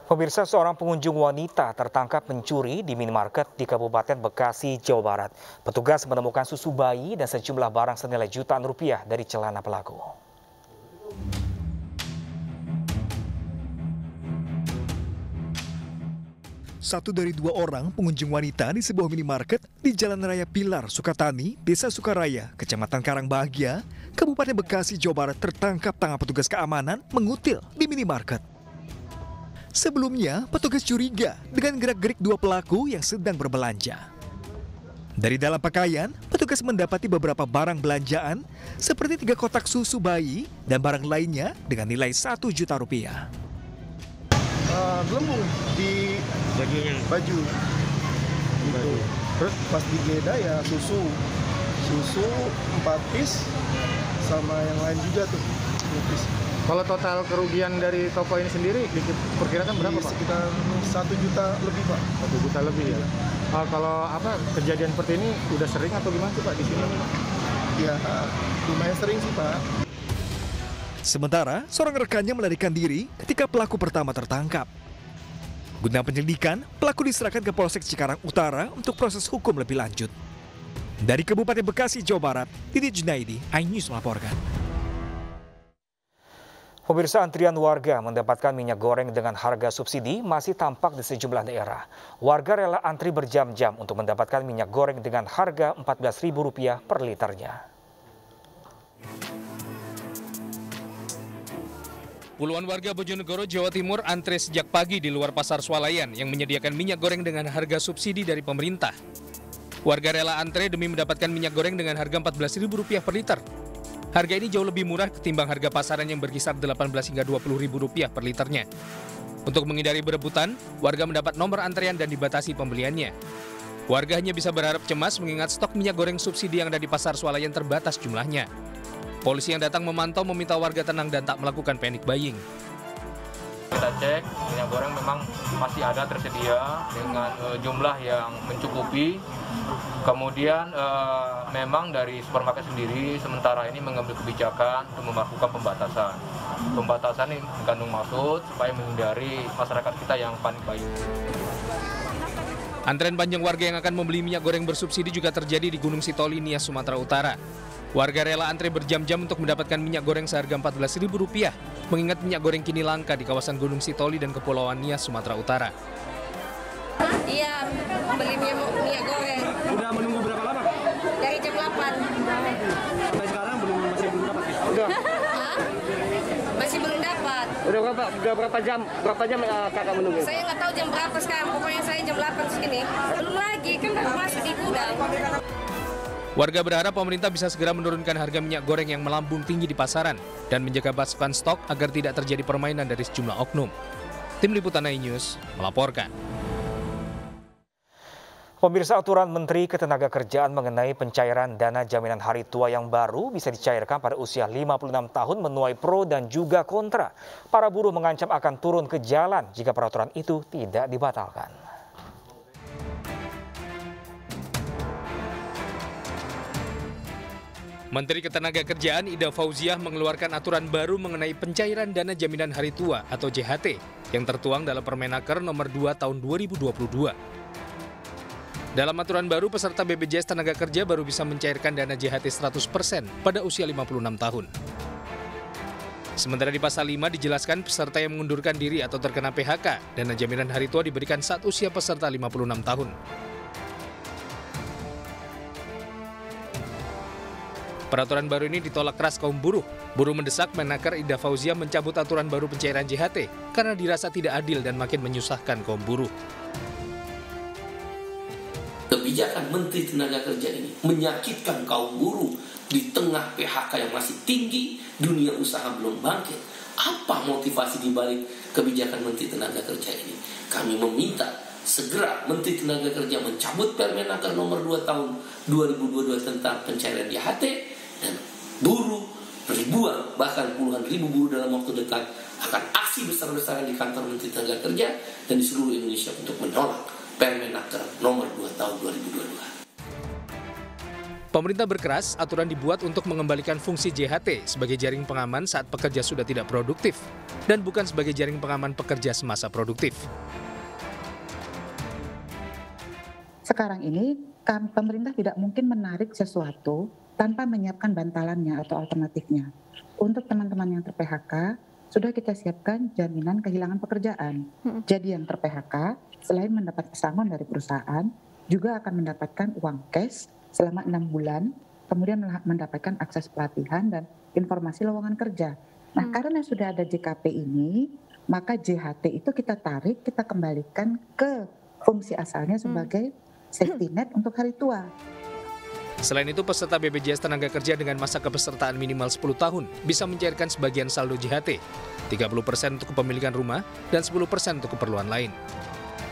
Pemirsa, seorang pengunjung wanita tertangkap mencuri di minimarket di Kabupaten Bekasi, Jawa Barat. Petugas menemukan susu bayi dan sejumlah barang senilai jutaan rupiah dari celana pelaku. Satu dari dua orang pengunjung wanita di sebuah minimarket di Jalan Raya Pilar, Sukatani, Desa Sukaraya, Kecamatan Karangbahagia, Kabupaten Bekasi, Jawa Barat tertangkap tangan petugas keamanan mengutil di minimarket. Sebelumnya, petugas curiga dengan gerak-gerik dua pelaku yang sedang berbelanja. Dari dalam pakaian, petugas mendapati beberapa barang belanjaan seperti 3 kotak susu bayi dan barang lainnya dengan nilai 1 juta rupiah. Gelembung di baju. Gitu. Terus pas digeda ya susu 4 piece sama yang lain juga tuh 2 piece. Kalau total kerugian dari toko ini sendiri diperkirakan berapa, Pak? Sekitar 1 juta lebih, Pak. 1 juta lebih ya. Kalau kejadian seperti ini udah sering atau gimana sih, Pak, di sini? Ya, lumayan sering sih, Pak. Sementara, seorang rekannya melarikan diri ketika pelaku pertama tertangkap. Guna penyelidikan, pelaku diserahkan ke Polsek Cikarang Utara untuk proses hukum lebih lanjut. Dari Kabupaten Bekasi, Jawa Barat, Didi Junaidi, iNews melaporkan. Pemirsa, antrian warga mendapatkan minyak goreng dengan harga subsidi masih tampak di sejumlah daerah. Warga rela antri berjam-jam untuk mendapatkan minyak goreng dengan harga Rp14.000 per liternya. Puluhan warga Bojonegoro, Jawa Timur antre sejak pagi di luar pasar swalayan yang menyediakan minyak goreng dengan harga subsidi dari pemerintah. Warga rela antre demi mendapatkan minyak goreng dengan harga Rp14.000 per liter. Harga ini jauh lebih murah ketimbang harga pasaran yang berkisar Rp18 hingga Rp20.000 per liternya. Untuk menghindari berebutan, warga mendapat nomor antrean dan dibatasi pembeliannya. Warga hanya bisa berharap cemas mengingat stok minyak goreng subsidi yang ada di pasar swalayan terbatas jumlahnya. Polisi yang datang memantau meminta warga tenang dan tak melakukan panic buying. Kita cek, minyak goreng memang masih ada tersedia dengan jumlah yang mencukupi. Kemudian memang dari supermarket sendiri sementara ini mengambil kebijakan untuk melakukan pembatasan. Pembatasan ini mengandung maksud supaya menghindari masyarakat kita yang panik buying. Antrean panjang warga yang akan membeli minyak goreng bersubsidi juga terjadi di Gunung Sitoli, Nias, Sumatera Utara. Warga rela antre berjam-jam untuk mendapatkan minyak goreng seharga Rp14.000, mengingat minyak goreng kini langka di kawasan Gunung Sitoli dan Kepulauan Nias, Sumatera Utara. Iya, beli minyak goreng. Udah menunggu berapa lama? Dari jam 8. Sampai sekarang masih belum dapat? Udah. Masih belum dapat. Udah berapa jam kakak menunggu? Saya nggak tahu jam berapa sekarang, pokoknya saya jam 8 segini. Belum lagi, kan masih di gudang. Warga berharap pemerintah bisa segera menurunkan harga minyak goreng yang melambung tinggi di pasaran dan menjaga pasokan stok agar tidak terjadi permainan dari sejumlah oknum. Tim Liputan iNews melaporkan. Pemirsa, aturan Menteri Ketenagakerjaan mengenai pencairan dana jaminan hari tua yang baru bisa dicairkan pada usia 56 tahun menuai pro dan juga kontra. Para buruh mengancam akan turun ke jalan jika peraturan itu tidak dibatalkan. Menteri Ketenagakerjaan Ida Fauziah mengeluarkan aturan baru mengenai pencairan dana jaminan hari tua atau JHT yang tertuang dalam Permenaker nomor 2 tahun 2022. Dalam aturan baru, peserta BPJS Tenaga Kerja baru bisa mencairkan dana JHT 100% pada usia 56 tahun. Sementara di pasal 5 dijelaskan peserta yang mengundurkan diri atau terkena PHK, dana jaminan hari tua diberikan saat usia peserta 56 tahun. Peraturan baru ini ditolak keras kaum buruh. Buruh mendesak Menaker Ida Fauziah mencabut aturan baru pencairan JHT karena dirasa tidak adil dan makin menyusahkan kaum buruh. Kebijakan Menteri Tenaga Kerja ini menyakitkan kaum buruh di tengah PHK yang masih tinggi, dunia usaha belum bangkit. Apa motivasi dibalik kebijakan Menteri Tenaga Kerja ini? Kami meminta segera Menteri Tenaga Kerja mencabut Permenaker nomor 2 tahun 2022 tentang pencairan JHT dan buruh ribuan bahkan puluhan ribu buruh dalam waktu dekat akan aksi besar-besaran di kantor Menteri Tenaga Kerja dan di seluruh Indonesia untuk menolak Permenaker nomor 2 tahun 2022. Pemerintah berkeras aturan dibuat untuk mengembalikan fungsi JHT sebagai jaring pengaman saat pekerja sudah tidak produktif dan bukan sebagai jaring pengaman pekerja semasa produktif. Sekarang ini pemerintah tidak mungkin menarik sesuatu tanpa menyiapkan bantalannya atau alternatifnya. Untuk teman-teman yang ter-PHK, sudah kita siapkan jaminan kehilangan pekerjaan. Jadi yang ter-PHK, selain mendapat pesangon dari perusahaan, juga akan mendapatkan uang cash selama 6 bulan, kemudian mendapatkan akses pelatihan dan informasi lowongan kerja. Nah, karena sudah ada JKP ini, maka JHT itu kita tarik, kita kembalikan ke fungsi asalnya sebagai safety net untuk hari tua. Selain itu, peserta BPJS Tenaga Kerja dengan masa kepesertaan minimal 10 tahun bisa mencairkan sebagian saldo JHT, 30% untuk kepemilikan rumah dan 10% untuk keperluan lain.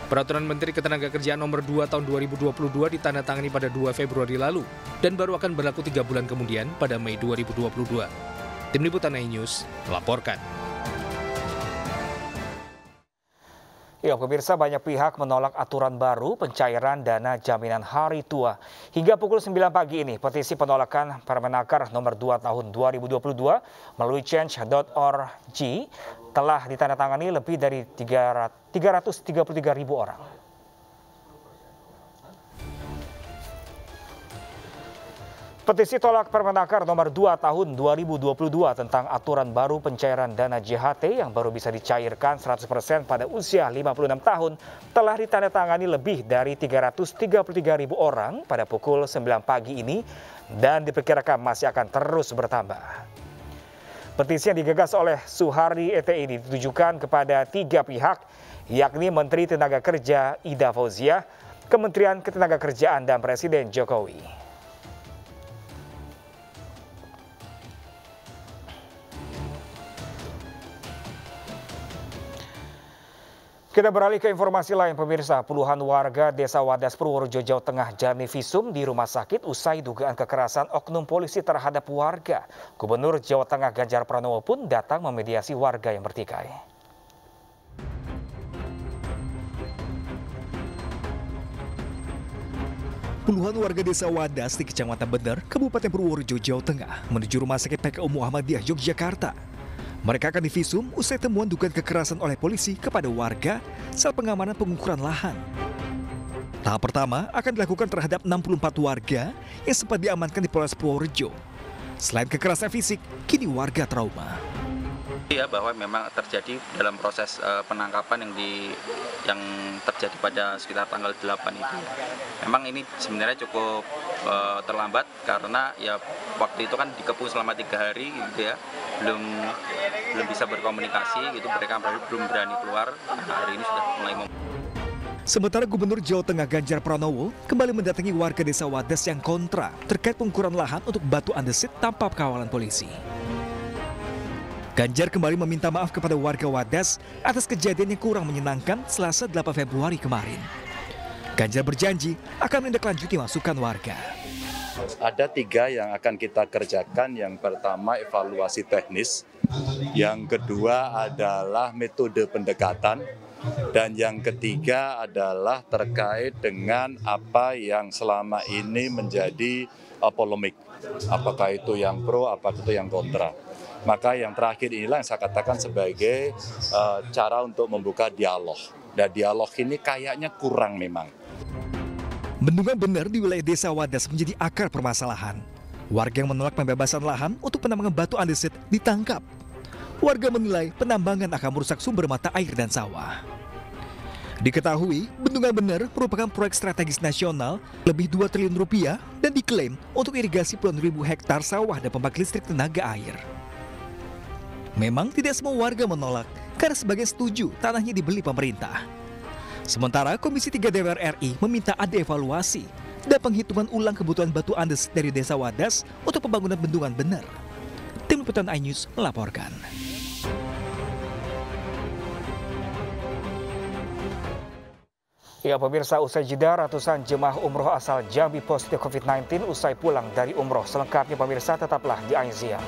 Peraturan Menteri Ketenagakerjaan Nomor 2 Tahun 2022 ditandatangani pada 2 Februari lalu dan baru akan berlaku 3 bulan kemudian pada Mei 2022. Tim Liputan iNews melaporkan. Ya, pemirsa, banyak pihak menolak aturan baru pencairan dana jaminan hari tua. Hingga pukul 9 pagi ini, petisi penolakan Permenaker Nomor 2 Tahun 2022 melalui change.org telah ditandatangani lebih dari 333.000 orang. Petisi tolak Permenaker Nomor 2 Tahun 2022 tentang aturan baru pencairan dana JHT yang baru bisa dicairkan 100% pada usia 56 tahun telah ditandatangani lebih dari 333.000 orang pada pukul 9 pagi ini dan diperkirakan masih akan terus bertambah. Petisi yang digagas oleh Suhardi ETI ini ditujukan kepada 3 pihak, yakni Menteri Tenaga Kerja Ida Fauziah, Kementerian Ketenagakerjaan dan Presiden Jokowi. Kita beralih ke informasi lain, pemirsa. Puluhan warga Desa Wadas, Purworejo, Jawa Tengah jalani visum di rumah sakit usai dugaan kekerasan oknum polisi terhadap warga. Gubernur Jawa Tengah Ganjar Pranowo pun datang memediasi warga yang bertikai. Puluhan warga Desa Wadas di Kecamatan Bener, Kabupaten Purworejo, Jawa Tengah menuju Rumah Sakit PKU Muhammadiyah Yogyakarta. Mereka akan divisum usai temuan dugaan kekerasan oleh polisi kepada warga saat pengamanan pengukuran lahan. Tahap pertama akan dilakukan terhadap 64 warga yang sempat diamankan di Polres Purworejo. Selain kekerasan fisik, kini warga trauma. Ya, bahwa memang terjadi dalam proses penangkapan yang terjadi pada sekitar tanggal 8 itu. Memang ini sebenarnya cukup terlambat karena ya waktu itu kan dikepung selama 3 hari gitu ya. Belum bisa berkomunikasi gitu, mereka belum berani keluar. Nah, hari ini sudah mulai Sementara Gubernur Jawa Tengah Ganjar Pranowo kembali mendatangi warga Desa Wadas yang kontra terkait pengukuran lahan untuk batu andesit tanpa kawalan polisi. Ganjar kembali meminta maaf kepada warga Wadas atas kejadian yang kurang menyenangkan Selasa 8 Februari kemarin. Ganjar berjanji akan menindaklanjuti masukan warga. Ada 3 yang akan kita kerjakan. Yang pertama evaluasi teknis, yang kedua adalah metode pendekatan, dan yang ketiga adalah terkait dengan apa yang selama ini menjadi polemik. Apakah itu yang pro, apakah itu yang kontra. Maka yang terakhir inilah yang saya katakan sebagai cara untuk membuka dialog. Dan dialog ini kayaknya kurang memang. Bendungan benar di wilayah Desa Wadas menjadi akar permasalahan. Warga yang menolak pembebasan lahan untuk penambangan batu andesit ditangkap. Warga menilai penambangan akan merusak sumber mata air dan sawah. Diketahui, Bendungan Bener merupakan proyek strategis nasional lebih 2 triliun rupiah dan diklaim untuk irigasi puluhan ribu hektar sawah dan pembangkit listrik tenaga air. Memang tidak semua warga menolak karena sebagian setuju tanahnya dibeli pemerintah. Sementara Komisi 3 DPR RI meminta ada evaluasi dan penghitungan ulang kebutuhan batu andesit dari Desa Wadas untuk pembangunan Bendungan Bener. Tim Liputan iNews melaporkan. Ya, pemirsa, usai jeda ratusan jemaah umroh asal Jambi positif COVID-19 usai pulang dari umroh. Selengkapnya pemirsa tetaplah di iNews.